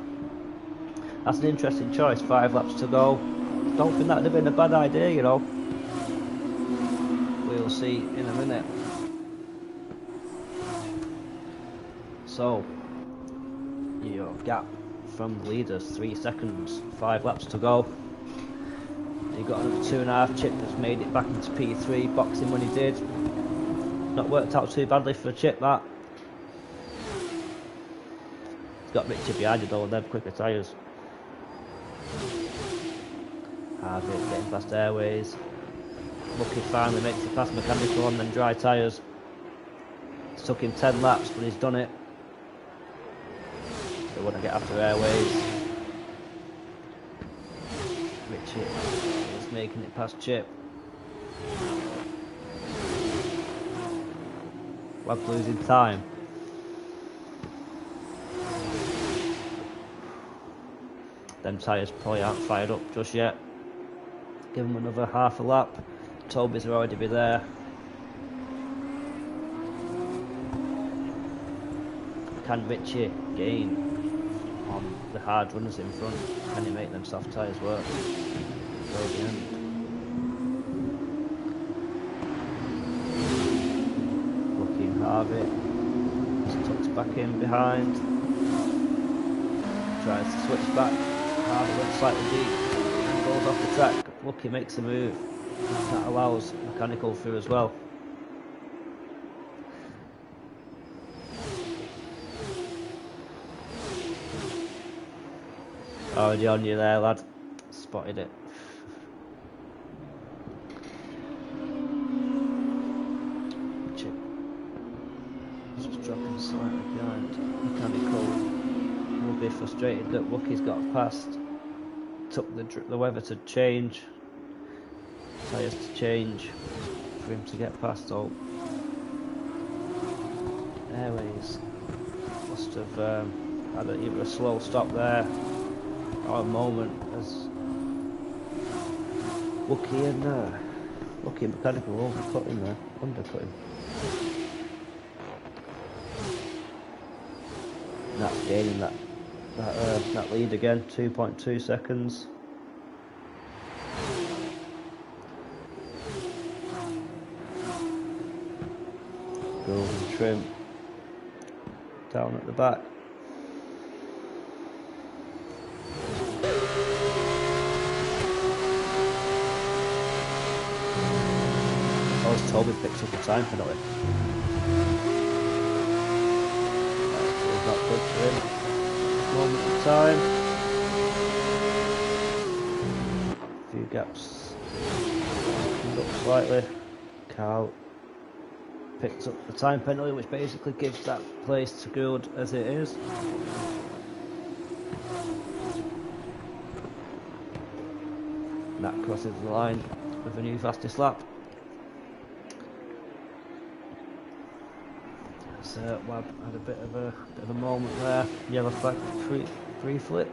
That's an interesting choice, 5 laps to go. Don't think that would have been a bad idea, you know. We'll see in a minute. So, your gap from the leaders, 3 seconds, 5 laps to go. You've got another 2.5. Chip that's made it back into P3, boxing when he did. Not worked out too badly for Chip, that. He's got Richard behind it though, and they're quicker tyres. Harvey getting past Airways. Lucky finally makes it past Mechanical and then dry tyres. It's took him 10 laps, but he's done it. They want to get after Airways. Richie is making it past Chip. Lab's losing time. Them tyres probably aren't fired up just yet. Give them another half a lap. Toby's will already be there. Can Richie gain on the hard runners in front? Can he make them soft tyres work? Go the end. Looking Harvey. Just tucks back in behind. Tries to switch back. Harvey went slightly deep and goes off the track. Lucky makes a move. That allows mechanical through as well. Already on you there, lad. Spotted it. Chip. Just dropping slightly behind. Mechanical will be frustrated that Wookie's got past. Took the weather to change. Tyres to change for him to get past. Oh, Airways must have had either a slow stop there or a moment as Wookie and Mechanical undercut him there. Undercut him. And that's gaining that lead again. 2.2 seconds. Golden trim down at the back. Oh, Toby picks up a time penalty. That's not good for him. Moment of time. A few gaps. Up slightly. Carl picked up the time penalty, which basically gives that place to good as it is. And that crosses the line with a new fastest lap. So Webb had a bit of a moment there. Yellow flag briefly.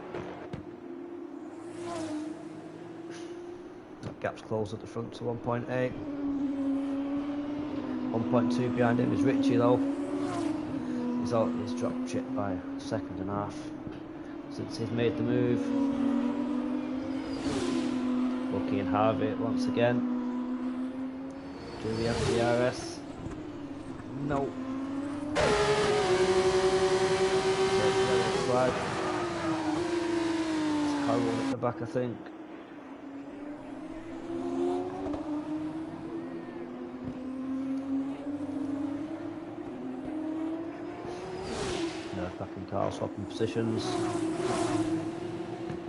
That gap's closed at the front to 1.8. 1.2 behind him is Richie though. He's dropped Chip by a second and a half since he's made the move. Lucky and Harvey once again. Do we have DRS? No. Flag. It's Harold at the back, I think. Back in Carl swapping positions.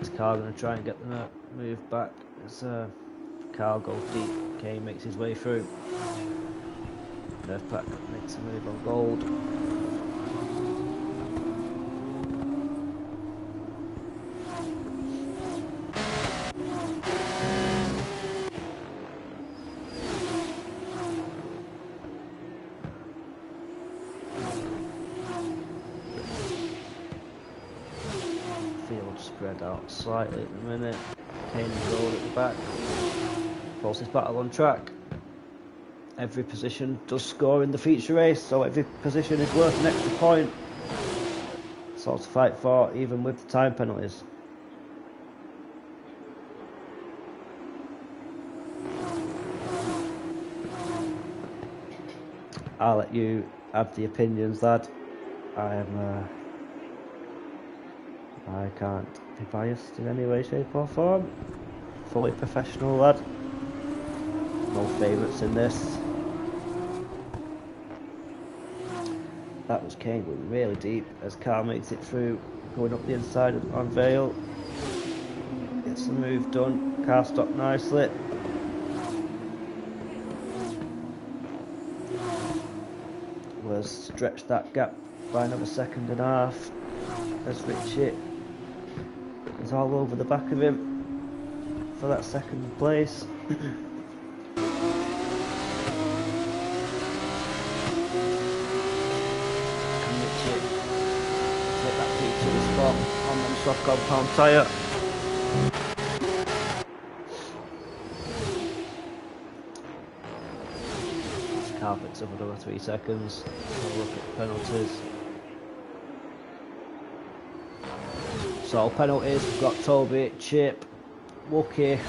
Is Carl going to try and get the move back? As Carl goes deep, Kane makes his way through. Nerf Pack makes a move on gold. Spread out slightly at the minute. Kane and gold at the back. Closest battle on track. Every position does score in the feature race, so every position is worth an extra point. It's all to fight for, even with the time penalties. I'll let you have the opinions, lad. I can't be biased in any way, shape or form. Fully professional, lad. No favourites in this. That was Kane going really deep as Carl makes it through, going up the inside on Vale. Gets the move done. Car stopped nicely. Was stretched that gap by another second and a half. as Richie is all over the back of him for that second place. Take that P2 spot on them soft compound tyre. This car picks up another 3 seconds. We'll look at penalties. So penalties, we've got Toby, Chip, Wookie,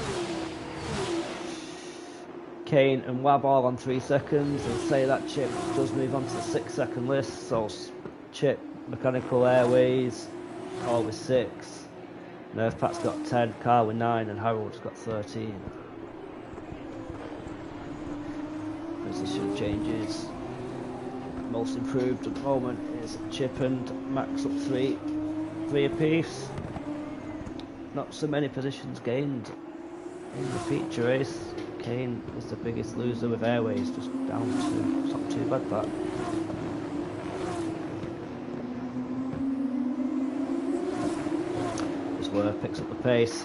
Kane and Wab all on 3 seconds. And say that Chip does move on to the 6-second list. So Chip, Mechanical Airways, all with 6. Nerf Pat's got 10, Carl with 9, and Harold's got 13. Position changes. Most improved at the moment is Chip and Max up 3 apiece. Not so many positions gained in the feature race. Kane is the biggest loser with Airways, just down 2. It's not too bad that. Where picks up the pace,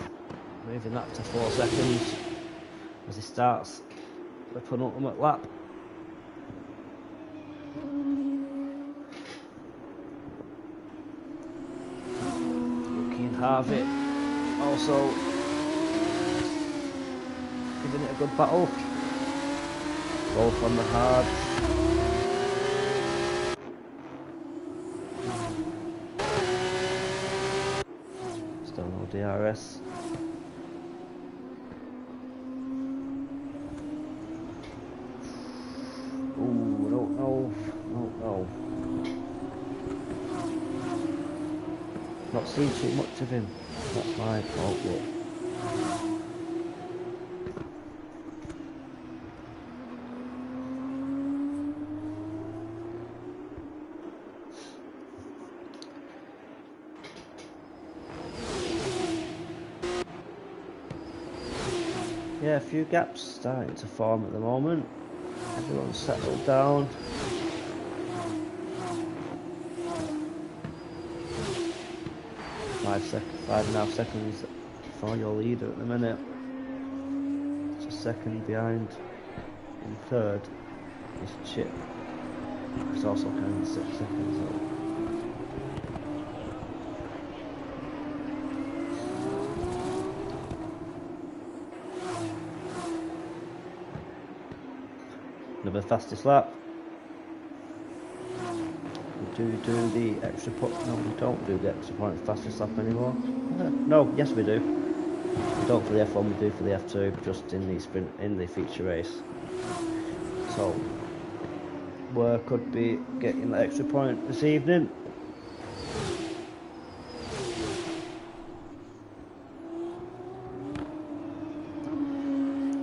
moving that to 4 seconds as he starts the penultimate lap. Rookie and Harvey also giving it a good battle, both on the hard. DRS. Ooh, no. Not seen too much of him. That's my fault, but yeah, a few gaps starting to form at the moment. Everyone's settled down. Five and a half seconds for your leader at the minute. It's a second behind in third is Chip. He's also counting 6 seconds up. Another fastest lap. We do the extra point. No, we don't do the extra point fastest lap anymore. No, yes we do. We don't for the F1, we do for the F2, just in the sprint, in the feature race. So, we could be getting the extra point this evening.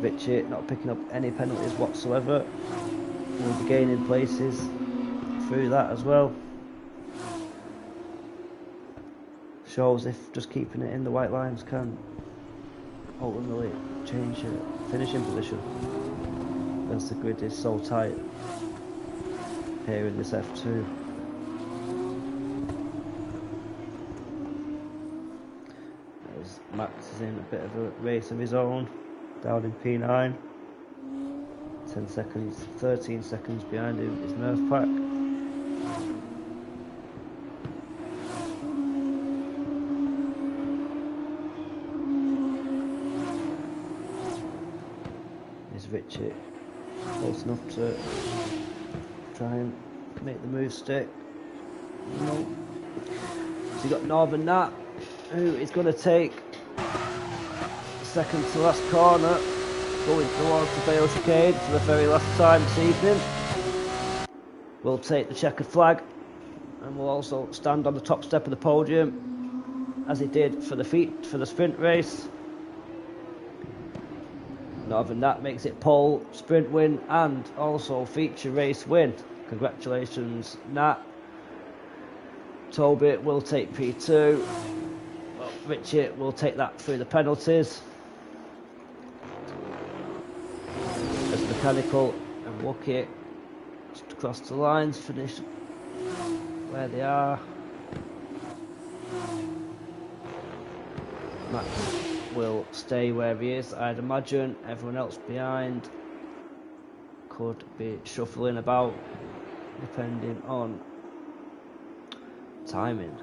Richie not picking up any penalties whatsoever. We'll be gaining places through that as well. Shows if just keeping it in the white lines can ultimately change your finishing position, as the grid is so tight here in this F2. As Max is in a bit of a race of his own, down in P9, 10 seconds, 13 seconds behind him is Nerf Pack. Is Richie close enough to try and make the move stick? No. So you got Northern Nat, who is going to take second to last corner, going towards the Bale chicane for the very last time this evening. We'll take the checkered flag, and we'll also stand on the top step of the podium, as he did for the sprint race. Northern Nat makes it pole, sprint win, and also feature race win. Congratulations, Nat. Toby will take P2. Well, Richie will take that through the penalties. As Mechanical and Wookie just across the lines, finish where they are. Max will stay where he is, I'd imagine. Everyone else behind could be shuffling about depending on timing.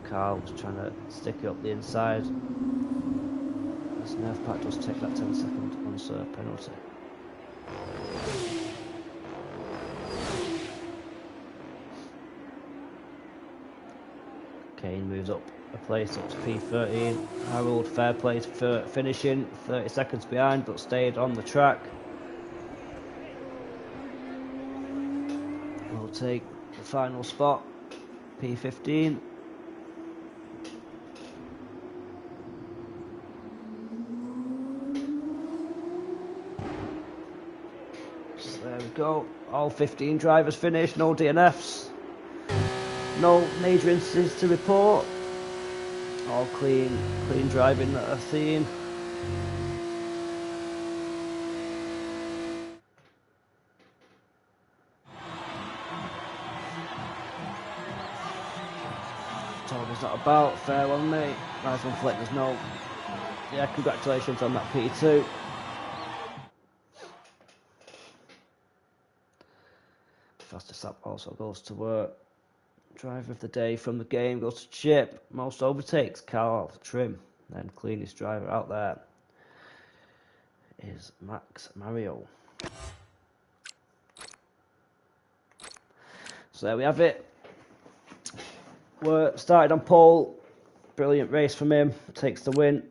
Carl was trying to stick it up the inside. This nerf pack does take that 10-second unserved penalty. Kane moves up a place up to P13. Harold, fair play for finishing, 30 seconds behind, but stayed on the track. We'll take the final spot, P15. So there we go. All 15 drivers finished, no DNFs. No major incidents to report. All clean driving that I've seen. Toby's not about. Fair one, mate. Nice one, Flick. There's no. Yeah, congratulations on that P2. Fastest lap also goes to work. Driver of the day from the game goes to Chip. Most overtakes, Carl Trim. Then cleanest driver out there is Max Mario. So there we have it. We're started on pole. Brilliant race from him. Takes the win.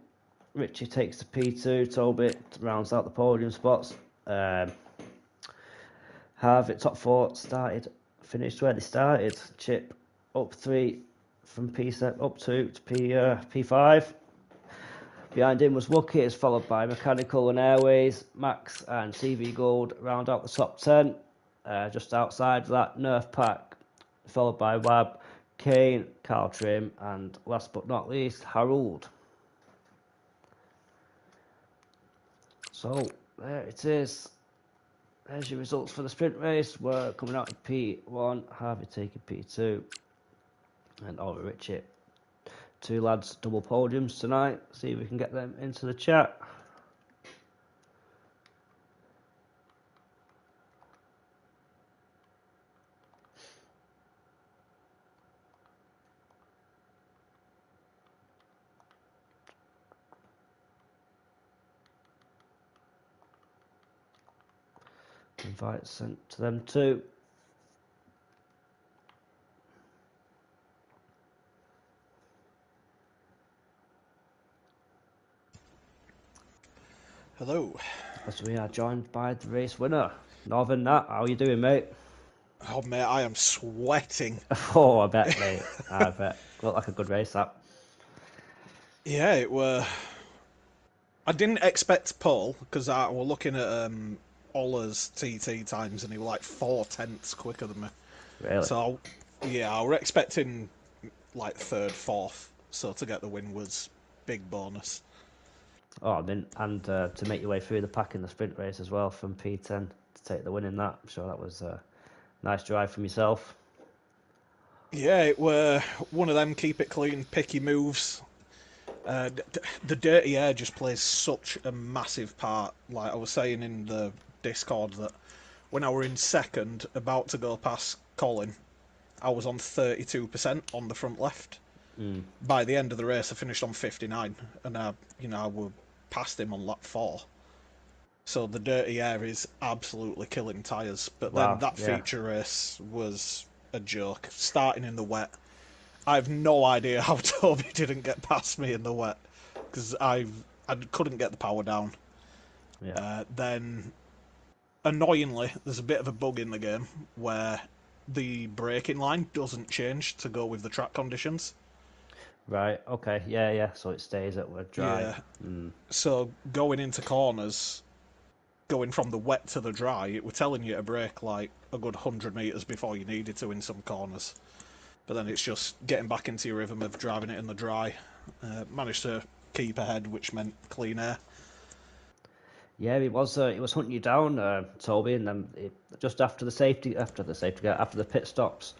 Richie takes the P2. Toby rounds out the podium spots. Harvick top 4 finished where they started. Chip up 3 from P7 up 2 to P5. Behind him was Wookiees, followed by Mechanical and Airways. Max and CV Gold round out the top 10. Just outside that, Nerf Pack, followed by Wab, Kane, Carl Trim, and last but not least, Harold. So there it is. There's your results for the sprint race. We're coming out in P1, Harvey taking P2, and Oliver Richie. 2 lads double podiums tonight. See if we can get them into the chat. Invite sent to them too. Hello. As we are joined by the race winner, Northern Nat. How are you doing, mate? Oh, mate, I am sweating. Oh, I bet, mate. I bet. Looked like a good race, that. Yeah, it were. I didn't expect pole because I was looking at Ola's TT times and he was like 4/10 quicker than me. Really? So, yeah, I were expecting like 3rd, 4th. So to get the win was big bonus. Oh, I mean, and to make your way through the pack in the sprint race as well from P10 to take the win in that. I'm sure that was a nice drive from yourself. Yeah, it were one of them keep it clean, picky moves. The dirty air just plays such a massive part. Like I was saying in the Discord that when I were in 2nd, about to go past Colin, I was on 32% on the front left. By the end of the race, I finished on 59, and I were past him on lap 4. So the dirty air is absolutely killing tyres. But Wow, then that yeah. feature race was a joke. Starting in the wet, I have no idea how Toby didn't get past me in the wet because I couldn't get the power down. Yeah. Then, annoyingly, there's a bit of a bug in the game where the braking line doesn't change to go with the track conditions. Right. Okay. Yeah. So it stays at dry. Yeah. So going into corners, going from the wet to the dry, it were telling you to brake like a good 100 metres before you needed to in some corners. But then it's just getting back into your rhythm of driving it in the dry. Managed to keep ahead, which meant clean air. Yeah, it was hunting you down, Toby, and then just after the pit stops,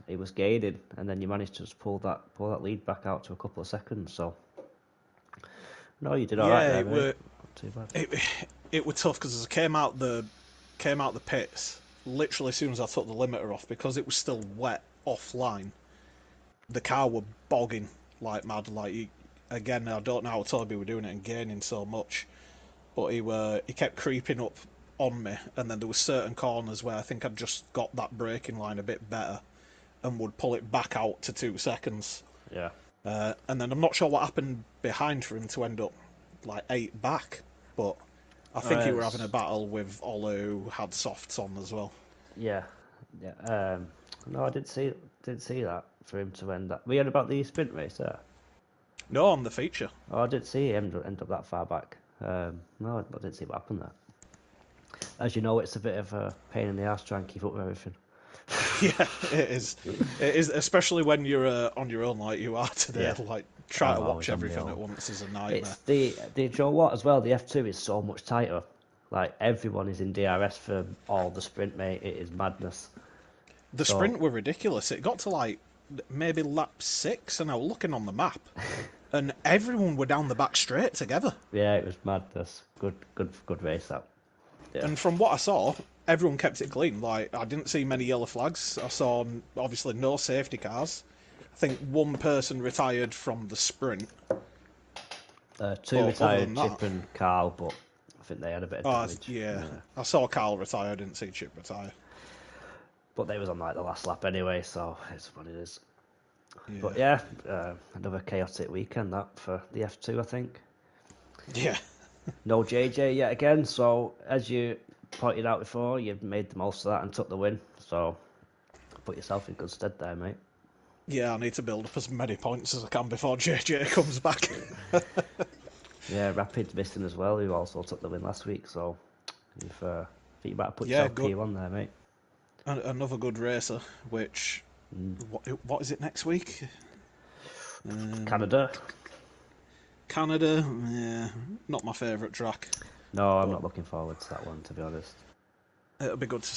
he was gaining, and then you managed to just pull that lead back out to a couple of seconds. So no, you did all right Yeah, there, it mate. were Not too bad. it were tough because as I came out the pits, literally as soon as I took the limiter off, because it was still wet offline, the car were bogging like mad. Again, I don't know how Toby were doing it and gaining so much, but he kept creeping up on me, and then there were certain corners where I think I'd just got that braking line a bit better and would pull it back out to 2 seconds. Yeah. And then I'm not sure what happened behind for him to end up like 8 back, but I think he were having a battle with Olu, who had softs on as well. Yeah, yeah. No, I didn't see that for him to end that. We had about the sprint race there. No, on the feature. Oh, I didn't see him end up that far back. No, I didn't see what happened there. As you know, it's a bit of a pain in the ass trying to keep up with everything. Yeah, it is. It is, especially when you're on your own like you are today. Yeah. Like trying I'm to watch always on my everything own. at once is a nightmare. It's the you know what as well. The F2 is so much tighter. Like everyone is in DRS for all the sprint, mate. It is madness. The So sprint were ridiculous. It got to like maybe lap 6, and I was looking on the map, and everyone were down the back straight together. yeah, it was madness. Good race that. Yeah. And from what I saw, everyone kept it clean. Like I didn't see many yellow flags. I saw obviously no safety cars. I think one person retired from the sprint. Two But other retired, than Chip that, and Carl, but I think they had a bit of damage. yeah, I saw Carl retire. I didn't see Chip retire. But they was on like the last lap anyway, so it's what it is. Yeah. But yeah, another chaotic weekend that for the F2, I think. Yeah. No JJ yet again, so as you pointed out before, you've made the most of that and took the win. So put yourself in good stead there, mate. Yeah, I need to build up as many points as I can before JJ comes back. Yeah, Rapid's missing as well, who also took the win last week. So if I think you better put Yeah, yourself P1 there, mate. Another good racer, which... What is it next week? Canada. Canada, yeah, not my favourite track. No, I'm not looking forward to that one, to be honest. It'll be good to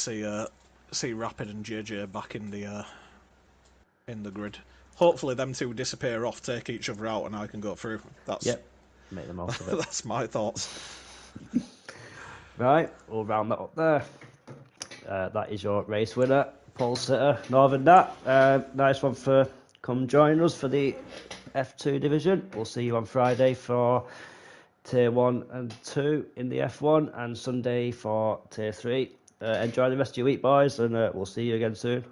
see Rapid and JJ back in the grid. Hopefully, them two disappear off, take each other out, and I can go through. Yep, make the most of it. That's my thoughts. Right, we'll round that up there. That is your race winner, Paul Sitter, Northern Nat. Nice one for come join us for the F2 division. We'll see you on Friday for Tier 1 and 2 in the F1 and Sunday for Tier 3. Enjoy the rest of your week, boys, and we'll see you again soon.